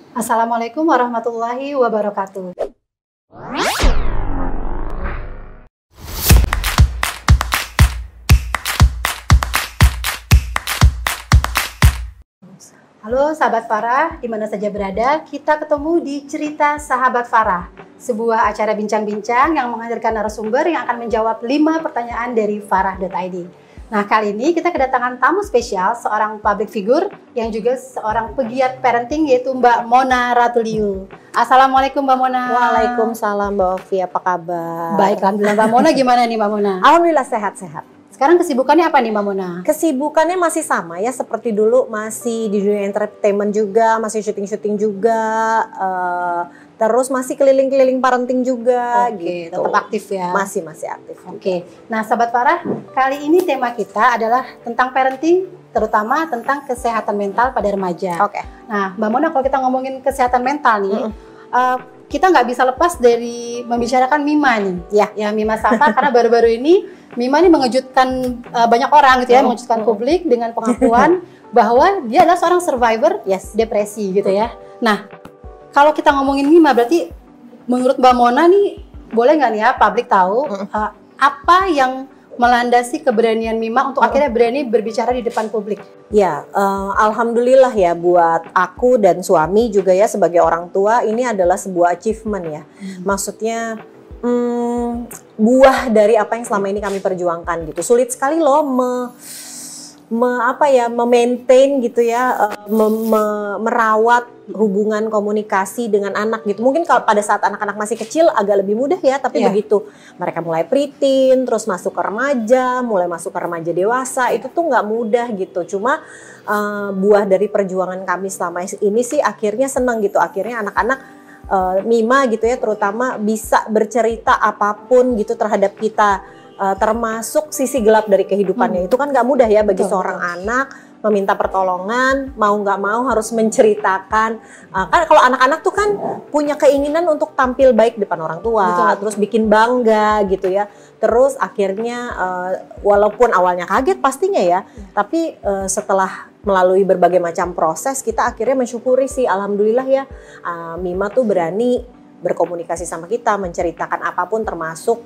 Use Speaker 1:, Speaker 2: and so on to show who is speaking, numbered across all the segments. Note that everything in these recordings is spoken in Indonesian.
Speaker 1: Assalamualaikum warahmatullahi wabarakatuh. Halo sahabat Farah, di mana saja berada, kita ketemu di Cerita Sahabat Farah, sebuah acara bincang-bincang yang menghadirkan narasumber yang akan menjawab 5 pertanyaan dari Farah.id. Nah, kali ini kita kedatangan tamu spesial, seorang public figure yang juga seorang pegiat parenting, yaitu Mbak Mona Ratuliu. Assalamualaikum Mbak Mona.
Speaker 2: Waalaikumsalam Mbak Ovi, apa kabar?
Speaker 1: Baik, alhamdulillah. Mbak Mona gimana nih Mbak Mona?
Speaker 2: Alhamdulillah sehat-sehat.
Speaker 1: Sekarang kesibukannya apa nih Mbak Mona?
Speaker 2: Kesibukannya masih sama ya, seperti dulu, masih di dunia entertainment juga, masih syuting-syuting juga, terus masih keliling-keliling parenting juga.
Speaker 1: Oke,
Speaker 2: gitu.
Speaker 1: tetap aktif ya?
Speaker 2: Masih aktif.
Speaker 1: Oke, nah sahabat Farah, kali ini tema kita adalah tentang parenting, terutama tentang kesehatan mental pada remaja.
Speaker 2: Oke.
Speaker 1: Nah Mbak Mona, kalau kita ngomongin kesehatan mental nih, kita nggak bisa lepas dari membicarakan Mima nih. Ya Mima Safa, karena baru-baru ini Mima ini mengejutkan banyak orang gitu ya, mengejutkan publik dengan pengakuan bahwa dia adalah seorang survivor depresi gitu ya. Nah, kalau kita ngomongin Mima, berarti menurut Mbak Mona nih, boleh nggak nih ya publik tahu apa yang melandasi keberanian Mima untuk akhirnya berani berbicara di depan publik?
Speaker 2: Ya, alhamdulillah ya buat aku dan suami juga ya sebagai orang tua, ini adalah sebuah achievement ya. Maksudnya buah dari apa yang selama ini kami perjuangkan gitu. Sulit sekali loh memaintain gitu ya, merawat hubungan komunikasi dengan anak gitu. Mungkin kalau pada saat anak-anak masih kecil agak lebih mudah ya, tapi begitu mereka mulai preteen, terus masuk ke remaja, mulai masuk ke remaja dewasa, itu tuh nggak mudah gitu. Cuma buah dari perjuangan kami selama ini sih akhirnya senang gitu. Akhirnya anak-anak Mima gitu ya terutama bisa bercerita apapun gitu terhadap kita, termasuk sisi gelap dari kehidupannya. Itu kan nggak mudah ya bagi seorang anak meminta pertolongan, mau nggak mau harus menceritakan. Kan kalau anak-anak tuh kan punya keinginan untuk tampil baik depan orang tua, terus bikin bangga gitu ya. Terus akhirnya walaupun awalnya kaget pastinya ya, tapi setelah melalui berbagai macam proses kita akhirnya mensyukuri sih, alhamdulillah ya, Mima tuh berani berkomunikasi sama kita, menceritakan apapun termasuk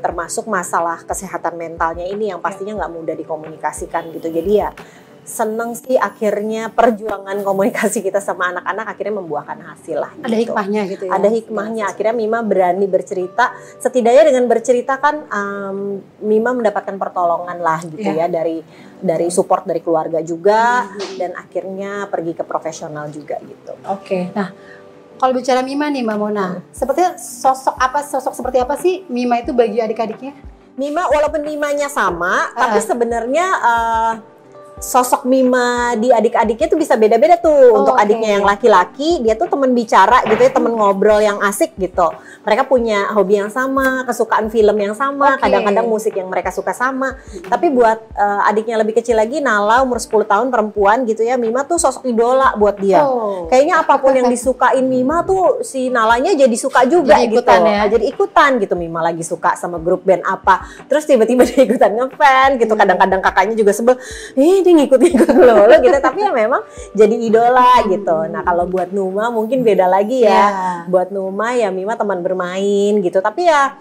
Speaker 2: termasuk masalah kesehatan mentalnya ini yang pastinya nggak mudah dikomunikasikan gitu. Jadi ya seneng sih akhirnya perjuangan komunikasi kita sama anak-anak akhirnya membuahkan hasil lah.
Speaker 1: Ada hikmahnya gitu ya?
Speaker 2: Ada hikmahnya, akhirnya Mima berani bercerita, setidaknya dengan bercerita kan Mima mendapatkan pertolongan lah gitu ya dari support dari keluarga juga dan akhirnya pergi ke profesional juga gitu.
Speaker 1: Oke, nah kalau bicara Mima nih Mbak Mona, sepertinya sosok seperti apa sih Mima itu bagi adik-adiknya?
Speaker 2: Mima walaupun Mimanya sama, tapi sebenarnya sosok Mima di adik-adiknya tuh bisa beda-beda tuh. Untuk adiknya yang laki-laki, dia tuh teman bicara gitu ya, teman ngobrol yang asik gitu. Mereka punya hobi yang sama, kesukaan film yang sama, kadang-kadang musik yang mereka suka sama. Tapi buat adiknya lebih kecil lagi, Nala umur 10 tahun perempuan gitu ya, Mima tuh sosok idola buat dia. Kayaknya apapun yang disukain Mima tuh si Nalanya jadi suka juga jadi ikutan gitu. Jadi ikutan gitu. Mima lagi suka sama grup band apa, terus tiba-tiba dia ikutan ngefans gitu. Kadang-kadang kakaknya juga sebel, ngikut-ngikut lo gitu, tapi ya memang jadi idola gitu. Nah kalau buat Numa mungkin beda lagi ya. Buat Numa ya Mima teman bermain gitu, tapi ya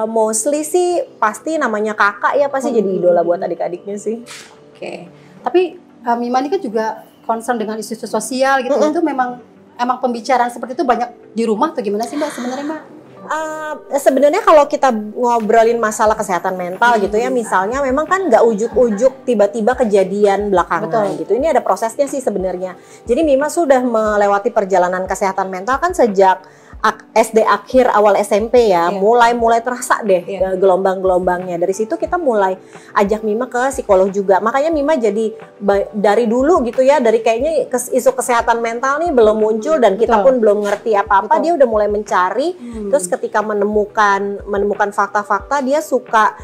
Speaker 2: mostly sih pasti namanya kakak ya pasti jadi idola buat adik-adiknya sih.
Speaker 1: Oke. Tapi Mima ini kan juga concern dengan isu sosial gitu. Itu emang pembicaraan seperti itu banyak di rumah atau gimana sih Mbak sebenarnya Mbak?
Speaker 2: Sebenarnya kalau kita ngobrolin masalah kesehatan mental gitu ya, misalnya memang kan nggak ujuk-ujuk tiba-tiba kejadian belakangan gitu. Ini ada prosesnya sih sebenarnya. Jadi Mima sudah melewati perjalanan kesehatan mental kan sejak SD akhir awal SMP ya, mulai terasa deh gelombang-gelombangnya. Dari situ kita mulai ajak Mima ke psikolog juga. Makanya Mima jadi dari dulu gitu ya, dari kayaknya isu kesehatan mental nih belum muncul dan kita pun belum ngerti apa-apa, dia udah mulai mencari. Terus ketika menemukan fakta-fakta, dia suka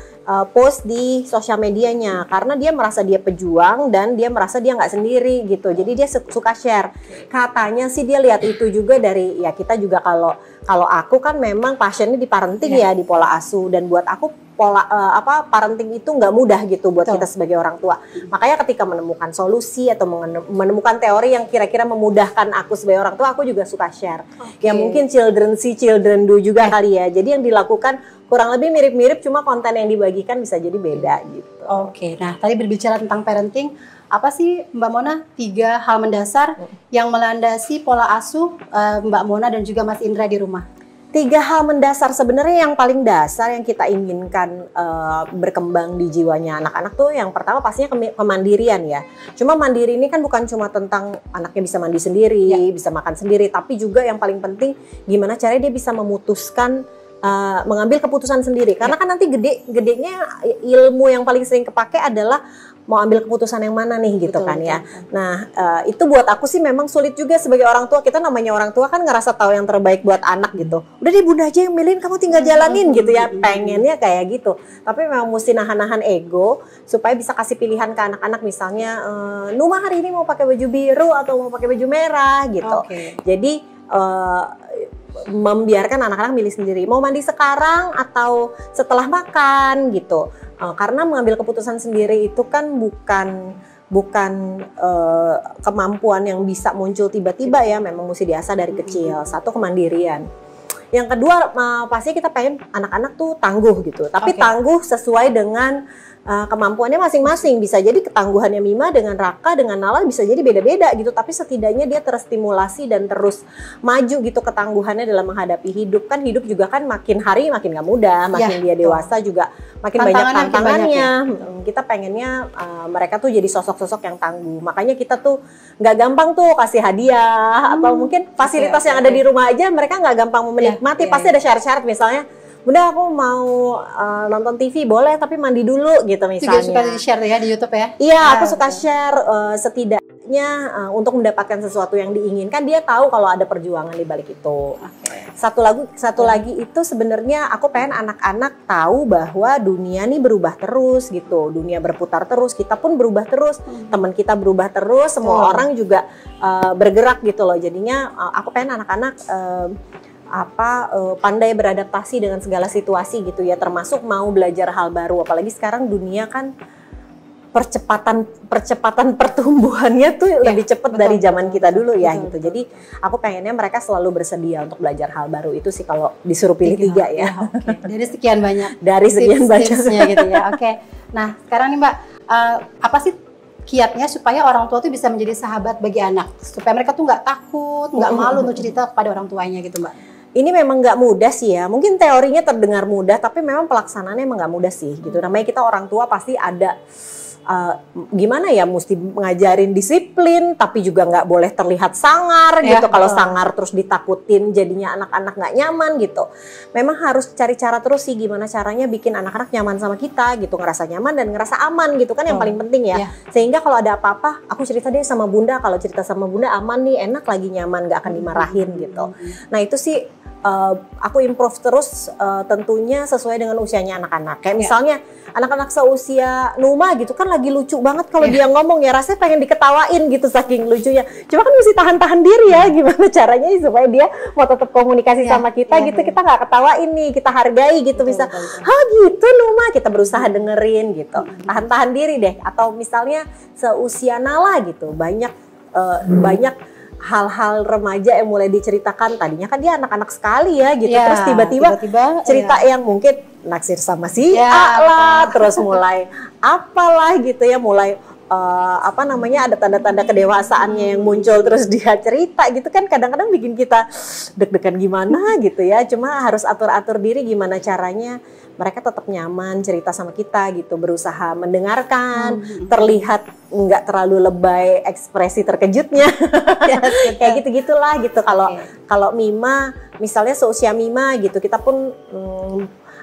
Speaker 2: post di sosial medianya karena dia merasa dia pejuang dan dia merasa dia nggak sendiri gitu. Jadi dia suka share. Katanya sih dia lihat itu juga dari ya kita juga kalau Kalau aku kan memang pasiennya di parenting ya, di pola asuh, dan buat aku parenting itu nggak mudah gitu buat kita sebagai orang tua. Makanya ketika menemukan solusi atau menemukan teori yang kira-kira memudahkan aku sebagai orang tua, aku juga suka share. Ya mungkin children see, children do juga kali ya. Jadi yang dilakukan kurang lebih mirip-mirip, cuma konten yang dibagikan bisa jadi beda gitu.
Speaker 1: Oke, nah tadi berbicara tentang parenting, apa sih Mbak Mona 3 hal mendasar yang melandasi pola asuh Mbak Mona dan juga Mas Indra di rumah?
Speaker 2: 3 hal mendasar sebenarnya yang paling dasar yang kita inginkan berkembang di jiwanya anak-anak tuh yang pertama pastinya kemandirian ya. Cuma mandiri ini kan bukan cuma tentang anaknya bisa mandi sendiri, bisa makan sendiri, tapi juga yang paling penting gimana caranya dia bisa memutuskan mengambil keputusan sendiri. Karena kan nanti gedenya ilmu yang paling sering kepake adalah mau ambil keputusan yang mana nih gitu kan ya. Nah itu buat aku sih memang sulit juga sebagai orang tua. Kita namanya orang tua kan ngerasa tahu yang terbaik buat anak gitu. Udah deh bunda aja yang milihin, kamu tinggal jalanin gitu ya. Pengennya kayak gitu. Tapi memang mesti nahan-nahan ego supaya bisa kasih pilihan ke anak-anak. Misalnya Numa hari ini mau pakai baju biru atau mau pakai baju merah gitu. Jadi membiarkan anak-anak milih sendiri mau mandi sekarang atau setelah makan gitu. Karena mengambil keputusan sendiri itu kan bukan kemampuan yang bisa muncul tiba-tiba ya, memang mesti diasah dari kecil. Satu, kemandirian. Yang kedua, pasti kita pengen anak-anak tuh tangguh gitu, tapi tangguh sesuai dengan kemampuannya masing-masing. Bisa jadi ketangguhannya Mima dengan Raka dengan Nala bisa jadi beda-beda gitu, tapi setidaknya dia terstimulasi dan terus maju gitu ketangguhannya dalam menghadapi hidup. Kan hidup juga kan makin hari makin gak mudah, makin dia dewasa juga makin banyak tantangannya. Kita pengennya mereka tuh jadi sosok-sosok yang tangguh. Makanya kita tuh nggak gampang tuh kasih hadiah atau mungkin fasilitas yang ada di rumah aja mereka nggak gampang menikmati. Pasti ada syarat-syarat, misalnya bunda aku mau nonton TV boleh tapi mandi dulu gitu misalnya.
Speaker 1: Juga suka di-share ya di YouTube ya?
Speaker 2: Iya, aku suka share setidaknya untuk mendapatkan sesuatu yang diinginkan, dia tahu kalau ada perjuangan di balik itu. Satu lagi itu sebenarnya aku pengen anak-anak tahu bahwa dunia nih berubah terus gitu. Dunia berputar terus, kita pun berubah terus, teman kita berubah terus, semua orang juga bergerak gitu loh. Jadinya aku pengen anak-anak pandai beradaptasi dengan segala situasi gitu ya, termasuk mau belajar hal baru. Apalagi sekarang dunia kan percepatan pertumbuhannya tuh lebih cepat dari zaman kita dulu ya gitu. Jadi aku pengennya mereka selalu bersedia untuk belajar hal baru. Itu sih kalau disuruh pilih 3 ya.
Speaker 1: Dari sekian banyak.
Speaker 2: Dari sekian banyak
Speaker 1: gitu ya. Nah sekarang nih Mbak, apa sih kiatnya supaya orang tua tuh bisa menjadi sahabat bagi anak, supaya mereka tuh nggak takut, nggak malu untuk cerita kepada orang tuanya gitu Mbak?
Speaker 2: Ini memang nggak mudah sih ya. Mungkin teorinya terdengar mudah, tapi memang pelaksanaannya emang nggak mudah sih gitu. Namanya kita orang tua pasti ada gimana ya, mesti ngajarin disiplin, tapi juga nggak boleh terlihat sangar gitu. Kalau sangar terus ditakutin, jadinya anak-anak nggak nyaman gitu. Memang harus cari cara terus sih gimana caranya bikin anak-anak nyaman sama kita gitu, ngerasa nyaman dan ngerasa aman gitu kan yang paling penting ya. Sehingga kalau ada apa-apa, aku cerita deh sama bunda. Kalau cerita sama bunda aman nih, enak lagi, nyaman, nggak akan dimarahin gitu. Nah itu sih aku improve terus tentunya sesuai dengan usianya anak-anak. Kayak misalnya anak-anak seusia Numa gitu kan lagi lucu banget kalau dia ngomong ya, rasanya pengen diketawain gitu saking lucunya. Cuma kan mesti tahan-tahan diri ya, gimana caranya supaya dia mau tetap komunikasi sama kita gitu. Kita nggak ketawain nih, kita hargai gitu. Bisa, gitu Numa, kita berusaha dengerin gitu. Tahan-tahan diri deh. Atau misalnya seusia Nala gitu, banyak hal-hal remaja yang mulai diceritakan. Tadinya kan dia anak-anak sekali ya gitu, terus tiba-tiba cerita yang mungkin naksir sama si A lah, terus mulai apalah gitu ya, mulai ada tanda-tanda kedewasaannya yang muncul, terus dia cerita gitu kan, kadang-kadang bikin kita deg-degan gimana gitu ya. Cuma harus atur-atur diri gimana caranya mereka tetap nyaman cerita sama kita gitu, berusaha mendengarkan, terlihat nggak terlalu lebay ekspresi terkejutnya, kayak gitu-gitulah gitu. Kalau Mima, misalnya seusia Mima gitu, kita pun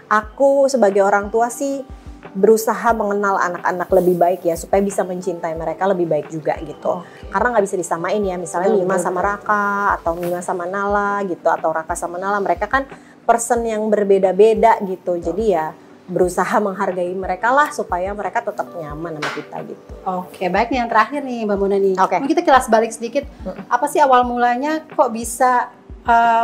Speaker 2: aku sebagai orang tua sih berusaha mengenal anak-anak lebih baik ya, supaya bisa mencintai mereka lebih baik juga gitu. Karena nggak bisa disamain ya, misalnya Mima sama Raka atau Mima sama Nala gitu, atau Raka sama Nala, mereka kan person yang berbeda-beda gitu. Jadi ya berusaha menghargai mereka lah supaya mereka tetap nyaman sama kita gitu.
Speaker 1: Oke, baik nih, yang terakhir nih Mbak Mona nih. Mungkin kita kilas balik sedikit. Apa sih awal mulanya kok bisa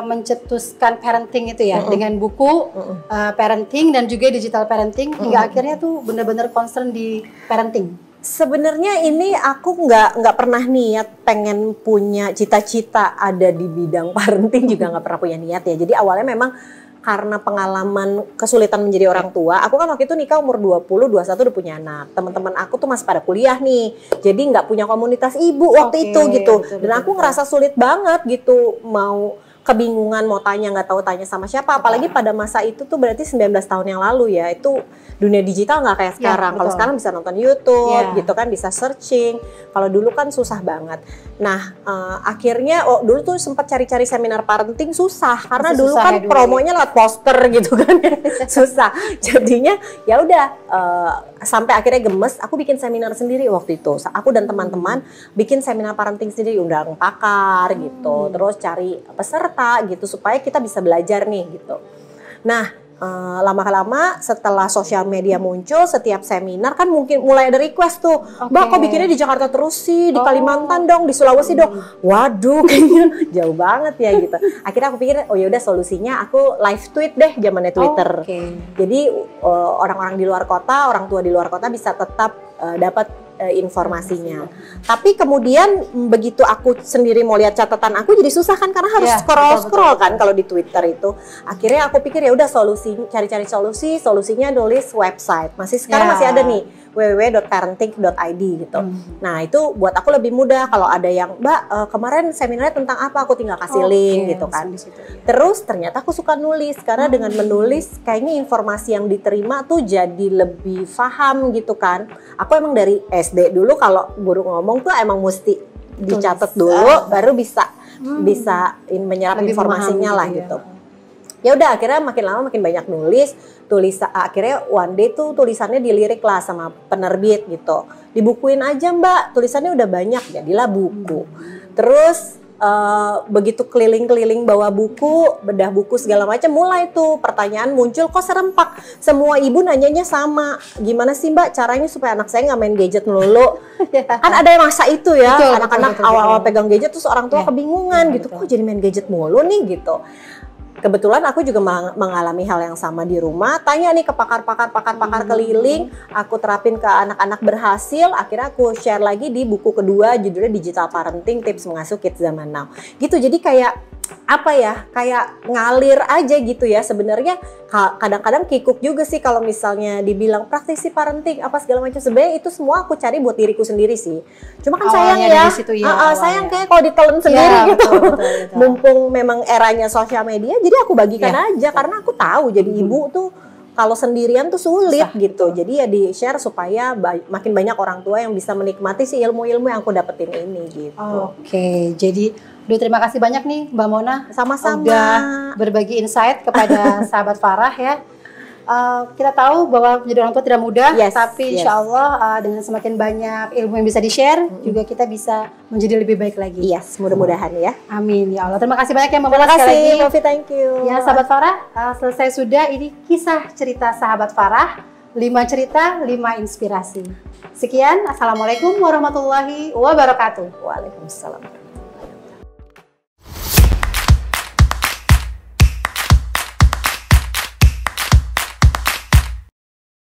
Speaker 1: mencetuskan parenting itu ya dengan buku parenting dan juga digital parenting hingga akhirnya tuh benar-benar concern di parenting.
Speaker 2: Sebenarnya ini aku nggak pernah niat pengen punya cita-cita ada di bidang parenting, juga nggak pernah punya niat ya. Jadi awalnya memang karena pengalaman kesulitan menjadi orang tua. Aku kan waktu itu nikah umur 20, 21 udah punya anak. Teman-teman aku tuh masih pada kuliah nih. Jadi nggak punya komunitas ibu waktu itu gitu. Dan aku ngerasa sulit banget gitu, mau kebingungan mau tanya, nggak tahu tanya sama siapa. Apalagi pada masa itu tuh berarti 19 tahun yang lalu ya. Itu dunia digital nggak kayak sekarang. Kalau sekarang bisa nonton YouTube gitu kan, bisa searching. Kalau dulu kan susah banget. Nah, akhirnya dulu tuh sempat cari-cari seminar parenting susah karena dulu kan ya, promonya lewat poster gitu kan. Susah. Jadinya ya udah sampai akhirnya gemes, aku bikin seminar sendiri waktu itu. Aku dan teman-teman bikin seminar parenting sendiri, undang pakar gitu. Terus cari peserta gitu supaya kita bisa belajar nih gitu. Nah, lama-lama setelah sosial media muncul, setiap seminar kan mungkin mulai ada request tuh, Mbak kok bikinnya di Jakarta terus sih, di Kalimantan dong, di Sulawesi dong. Waduh, kayaknya jauh banget ya gitu. Akhirnya aku pikir, oh yaudah solusinya aku live tweet deh, zamannya Twitter. Jadi orang-orang di luar kota, orang tua di luar kota bisa tetap dapat informasinya. Tapi kemudian begitu aku sendiri mau lihat catatan aku jadi susah kan, karena harus scroll kan kalau di Twitter itu. Akhirnya aku pikir ya udah cari-cari solusinya nulis website. Sekarang masih ada nih www.parenting.id gitu. Nah, itu buat aku lebih mudah kalau ada yang, Mbak kemarin seminarnya tentang apa, aku tinggal kasih link gitu kan. Terus ternyata aku suka nulis karena dengan menulis kayaknya informasi yang diterima tuh jadi lebih paham gitu kan. Aku emang dari SD dulu kalau guru ngomong tuh emang mesti dicatat dulu baru bisa menyerap informasinya lah gitu. Ya udah akhirnya makin lama makin banyak nulis, akhirnya one day tuh tulisannya dilirik lah sama penerbit gitu. Dibukuin aja Mbak, tulisannya udah banyak, jadilah buku. Terus begitu keliling-keliling bawa buku, bedah buku segala macam, mulai tuh pertanyaan muncul, kok serempak. Semua ibu nanyanya sama, gimana sih Mbak caranya supaya anak saya nggak main gadget melulu? Kan ada yang masa itu ya, anak-anak awal-awal pegang gadget terus orang tua kebingungan gitu, kok jadi main gadget mulu nih gitu. Kebetulan aku juga mengalami hal yang sama di rumah, tanya nih ke pakar-pakar keliling, aku terapin ke anak-anak berhasil, akhirnya aku share lagi di buku kedua judulnya Digital Parenting Tips Mengasuh Kids Zaman Now. Gitu, jadi kayak apa ya, kayak ngalir aja gitu ya. Sebenarnya kadang-kadang kikuk juga sih kalau misalnya dibilang praktisi parenting apa segala macam. Sebenarnya itu semua aku cari buat diriku sendiri sih. Cuma kan sayang ya, sayang kayak kalau ditelan sendiri gitu. Betul. Mumpung memang eranya sosial media, jadi aku bagikan aja karena aku tahu jadi ibu tuh kalau sendirian tuh sulit gitu. Jadi ya di-share supaya makin banyak orang tua yang bisa menikmati si ilmu-ilmu yang aku dapetin ini gitu.
Speaker 1: Jadi terima kasih banyak nih Mbak Mona.
Speaker 2: Sama-sama.
Speaker 1: Udah berbagi insight kepada sahabat Farah ya. Kita tahu bahwa menjadi orang tua tidak mudah, tapi insya Allah dengan semakin banyak ilmu yang bisa di-share, juga kita bisa menjadi lebih baik lagi.
Speaker 2: Mudah-mudahan ya.
Speaker 1: Amin ya Allah. Terima kasih banyak ya Mbak Mona.
Speaker 2: Terima kasih, Novi, thank you.
Speaker 1: Ya sahabat Farah, selesai sudah ini kisah cerita sahabat Farah. 5 cerita, 5 inspirasi. Sekian, assalamualaikum warahmatullahi wabarakatuh.
Speaker 2: Waalaikumsalam.